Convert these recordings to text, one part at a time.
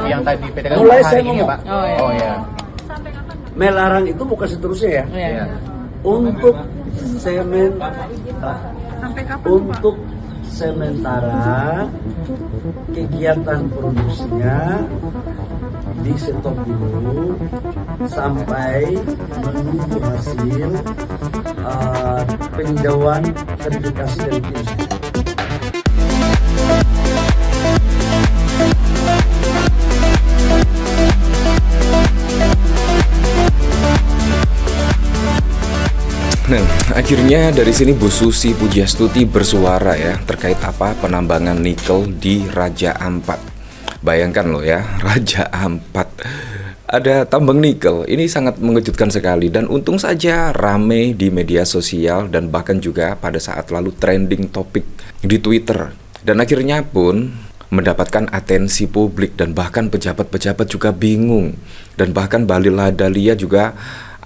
Yang tadi PT Gak Mulai hari saya ini ya, ngomong. Pak. Oh ya. Melarang itu bukan seterusnya ya. Iya. Untuk semen, Sampai kapan, untuk sementara kegiatan produksinya di stop dulu sampai menunggu hasil peninjauan verifikasi dari tim. Nah, akhirnya dari sini Bu Susi Pujiastuti bersuara ya terkait apa penambangan nikel di Raja Ampat. Bayangkan loh ya, Raja Ampat ada tambang nikel. Ini sangat mengejutkan sekali dan untung saja rame di media sosial dan bahkan juga pada saat lalu trending topik di Twitter. Dan akhirnya pun mendapatkan atensi publik dan bahkan pejabat-pejabat juga bingung. Dan bahkan Bahlil Lahadalia juga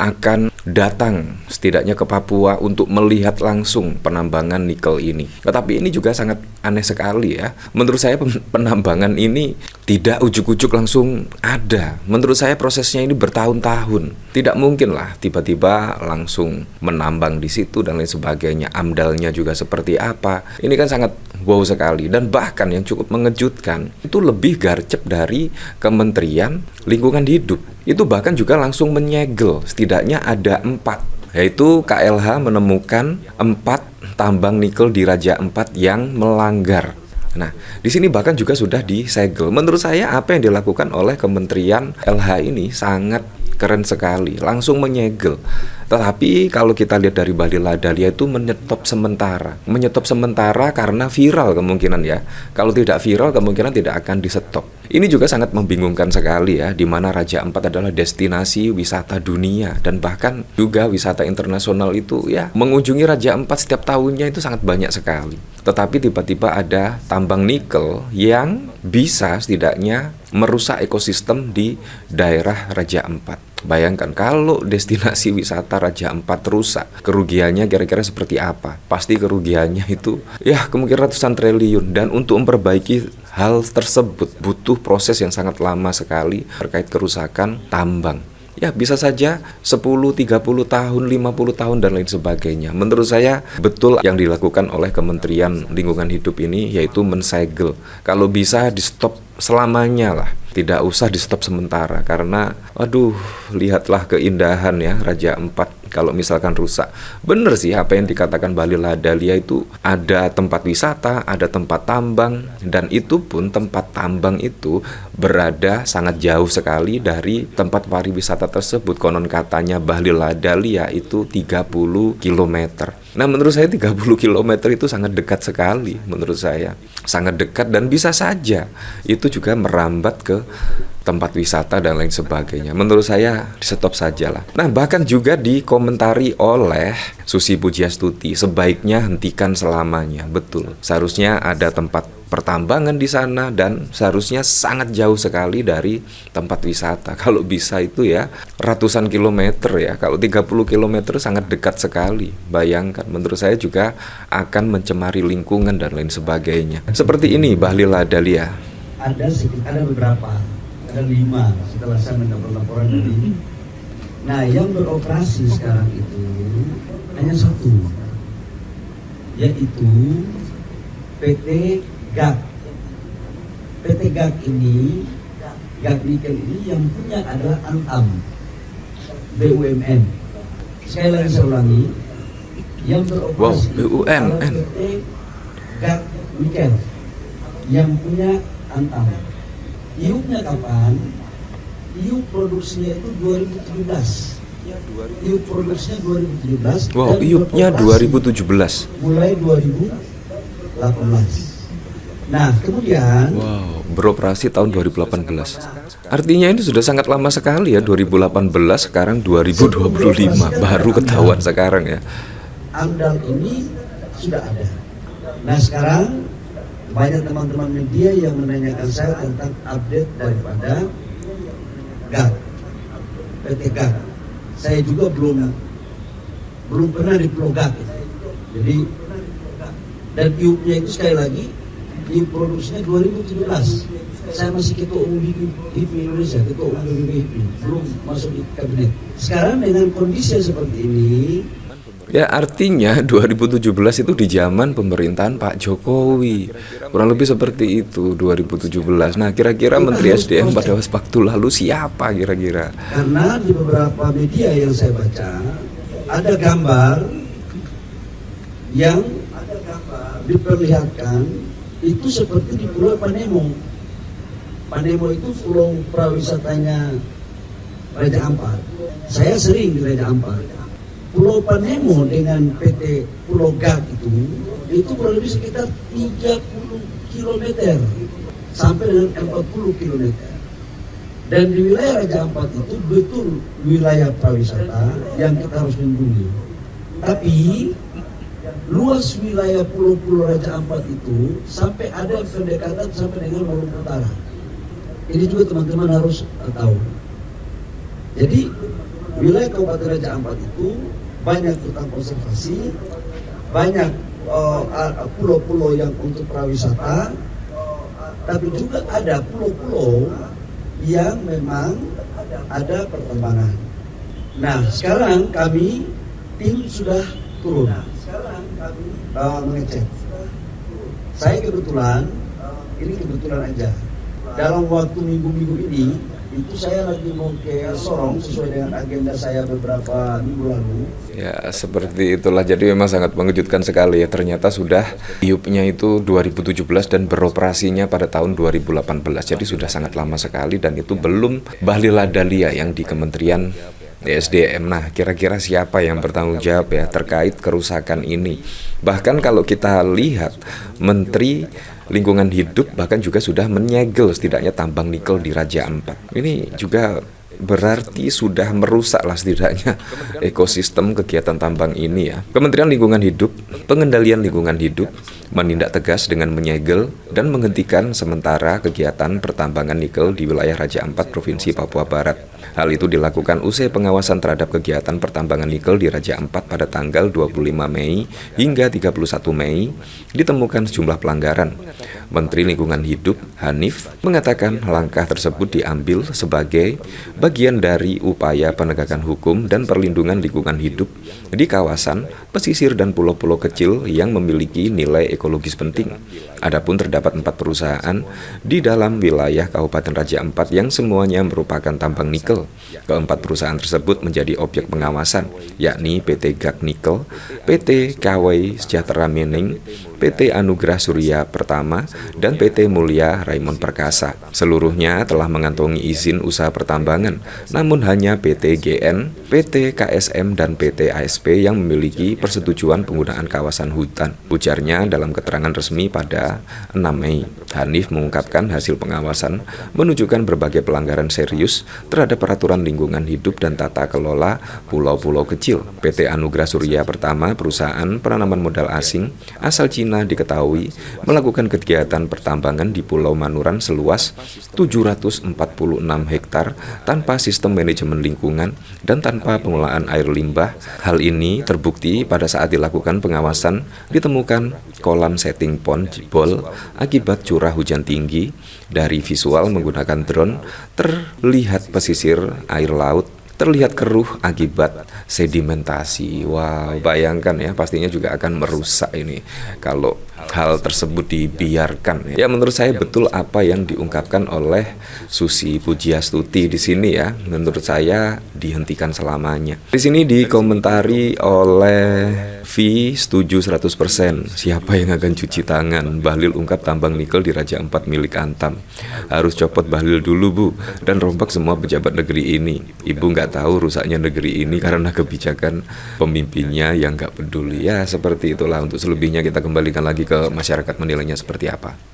akan datang setidaknya ke Papua untuk melihat langsung penambangan nikel ini. Tetapi ini juga sangat aneh sekali ya. Menurut saya penambangan ini tidak ujuk-ujuk langsung ada. Menurut saya prosesnya ini bertahun-tahun. Tidak mungkin lah tiba-tiba langsung menambang di situ dan lain sebagainya. Amdalnya juga seperti apa. Ini kan sangat wow sekali. Dan bahkan yang cukup mengejutkan itu lebih garcep dari Kementerian Lingkungan Hidup. Itu bahkan juga langsung menyegel setidaknya ada 4, yaitu KLH menemukan 4 tambang nikel di Raja Ampat yang melanggar. Nah, di sini bahkan juga sudah disegel. Menurut saya apa yang dilakukan oleh Kementerian LH ini sangat keren sekali, langsung menyegel. Tetapi kalau kita lihat dari Bahlil Lahadalia itu menyetop sementara karena viral kemungkinan ya. Kalau tidak viral kemungkinan tidak akan disetop. Ini juga sangat membingungkan sekali ya, di mana Raja Ampat adalah destinasi wisata dunia dan bahkan juga wisata internasional itu ya mengunjungi Raja Ampat setiap tahunnya itu sangat banyak sekali. Tetapi tiba-tiba ada tambang nikel yang bisa setidaknya merusak ekosistem di daerah Raja Ampat. Bayangkan kalau destinasi wisata Raja Ampat rusak, kerugiannya kira-kira seperti apa? Pasti kerugiannya itu ya kemungkinan ratusan triliun. Dan untuk memperbaiki hal tersebut butuh proses yang sangat lama sekali terkait kerusakan tambang. Ya bisa saja 10, 30 tahun, 50 tahun dan lain sebagainya. Menurut saya betul yang dilakukan oleh Kementerian Lingkungan Hidup ini yaitu mensegel. Kalau bisa di stop selamanya lah. Tidak usah di stop sementara karena aduh lihatlah keindahan ya Raja Ampat kalau misalkan rusak. Bener sih apa yang dikatakan Bahlil Lahadalia itu ada tempat wisata, ada tempat tambang dan itu pun tempat tambang itu berada sangat jauh sekali dari tempat pariwisata tersebut. Konon katanya Bahlil Lahadalia itu 30 km. Nah menurut saya 30 km itu sangat dekat sekali menurut saya. Sangat dekat dan bisa saja itu juga merambat ke tempat wisata dan lain sebagainya. Menurut saya di stop sajalah. Nah bahkan juga dikomentari oleh Susi Pujiastuti sebaiknya hentikan selamanya. Betul. Seharusnya ada tempat pertambangan di sana dan seharusnya sangat jauh sekali dari tempat wisata. Kalau bisa itu ya ratusan kilometer ya. Kalau 30 kilometer sangat dekat sekali. Bayangkan menurut saya juga akan mencemari lingkungan dan lain sebagainya. Seperti ini Bahlil Lahadalia. Ada beberapa, ada 5 setelah saya mendapat laporan dari. Nah, yang beroperasi sekarang itu hanya 1, yaitu PT GAK. PT GAK ini, GAK Nikel ini yang punya adalah Antam BUMN. Sekali lagi saya ulangi, yang beroperasi BUMN. PT GAK Nikel yang punya Antam. IUP-nya kapan? IUP produksinya itu 2017. IUP produksinya 2017. Wow, IUP-nya 2017. Mulai 2018. Nah, kemudian wow, beroperasi tahun 2018. Artinya ini sudah sangat lama sekali ya, 2018 sekarang 2025 baru ketahuan sekarang ya. AMDAL ini sudah ada. Nah, sekarang banyak teman-teman media yang menanyakan saya tentang update daripada GAK, PT GAK. Saya juga belum pernah di Pulau GAK. Jadi dan IUP-nya itu sekali lagi diproduksinya 2017. Saya masih ketua umum HIPMI Indonesia, ketua umum HIPMI, belum masuk di kabinet. Sekarang dengan kondisi yang seperti ini, ya artinya 2017 itu di zaman pemerintahan Pak Jokowi. Kurang lebih seperti itu 2017. Nah, kira-kira Menteri SDM pada waktu lalu siapa kira-kira? karena di beberapa media yang saya baca ada gambar yang diperlihatkan itu seperti di Pulau Panemo. Panemo itu pulau prawisatanya Raja Ampat. Saya sering di Raja Ampat. Pulau Panemo dengan PT Pulau Gak itu kurang lebih sekitar 30 km sampai dengan 40 km. Dan di wilayah Raja Ampat itu betul wilayah prawisata yang kita harus lindungi. Tapi luas wilayah pulau-pulau Raja Ampat itu sampai ada pendekatan sampai dengan Maluku Utara. Ini juga teman-teman harus tahu. Jadi wilayah Kabupaten Raja Ampat itu banyak hutan konservasi, banyak pulau-pulau yang untuk prawisata, tapi juga ada pulau-pulau yang memang ada pertambangan. Nah, sekarang kami tim sudah turun mengecek. Saya kebetulan, ini kebetulan aja, dalam waktu minggu-minggu ini itu saya lagi mau ke Sorong sesuai dengan agenda saya beberapa minggu lalu. Ya seperti itulah, jadi memang sangat mengejutkan sekali ya, ternyata sudah hiupnya itu 2017 dan beroperasinya pada tahun 2018, jadi sudah sangat lama sekali dan itu belum Bahlil Lahadalia yang di Kementerian SDM. Nah, kira-kira siapa yang bertanggung jawab ya terkait kerusakan ini? Bahkan kalau kita lihat Menteri Lingkungan Hidup bahkan juga sudah menyegel setidaknya tambang nikel di Raja Ampat. Ini juga berarti sudah merusak lah setidaknya ekosistem kegiatan tambang ini ya. Kementerian Lingkungan Hidup, Pengendalian Lingkungan Hidup menindak tegas dengan menyegel dan menghentikan sementara kegiatan pertambangan nikel di wilayah Raja Ampat, Provinsi Papua Barat. Hal itu dilakukan usai pengawasan terhadap kegiatan pertambangan nikel di Raja Ampat pada tanggal 25 Mei hingga 31 Mei ditemukan sejumlah pelanggaran. Menteri Lingkungan Hidup Hanif mengatakan langkah tersebut diambil sebagai bagian dari upaya penegakan hukum dan perlindungan lingkungan hidup di kawasan pesisir dan pulau-pulau kecil yang memiliki nilai ekologis penting. Adapun terdapat 4 perusahaan di dalam wilayah Kabupaten Raja Ampat yang semuanya merupakan tambang nikel. Keempat perusahaan tersebut menjadi objek pengawasan, yakni PT Gak Nikel, PT KW Sejahtera Mining, PT Anugerah Surya Pertama, dan PT Mulia Raimon Perkasa. Seluruhnya telah mengantongi izin usaha pertambangan, namun hanya PT GN, PT KSM, dan PT ASP yang memiliki persetujuan penggunaan kawasan hutan. Ujarnya dalam keterangan resmi pada 6 Mei. Hanif mengungkapkan hasil pengawasan menunjukkan berbagai pelanggaran serius terhadap peraturan lingkungan hidup dan tata kelola pulau-pulau kecil. PT Anugerah Surya Pertama, perusahaan penanaman modal asing asal Cina, diketahui melakukan kegiatan pertambangan di Pulau Manuran seluas 746 hektar tanpa sistem manajemen lingkungan dan tanpa pengelolaan air limbah. Hal ini terbukti pada saat dilakukan pengawasan ditemukan kolam setting pond jebol akibat curah hujan tinggi. Dari visual menggunakan drone terlihat pesisir air laut terlihat keruh akibat sedimentasi. Wow, bayangkan ya, pastinya juga akan merusak ini kalau hal tersebut dibiarkan. Ya, menurut saya betul apa yang diungkapkan oleh Susi Pujiastuti di sini ya. Menurut saya dihentikan selamanya. Di sini dikomentari oleh V setuju 100%. Siapa yang akan cuci tangan? Bahlil ungkap tambang nikel di Raja Ampat milik Antam. Harus copot Bahlil dulu, Bu, dan rombak semua pejabat negeri ini. Ibu nggak tahu rusaknya negeri ini karena kebijakan pemimpinnya yang nggak peduli. Ya, seperti itulah. Untuk selebihnya kita kembalikan lagi ke masyarakat menilainya seperti apa.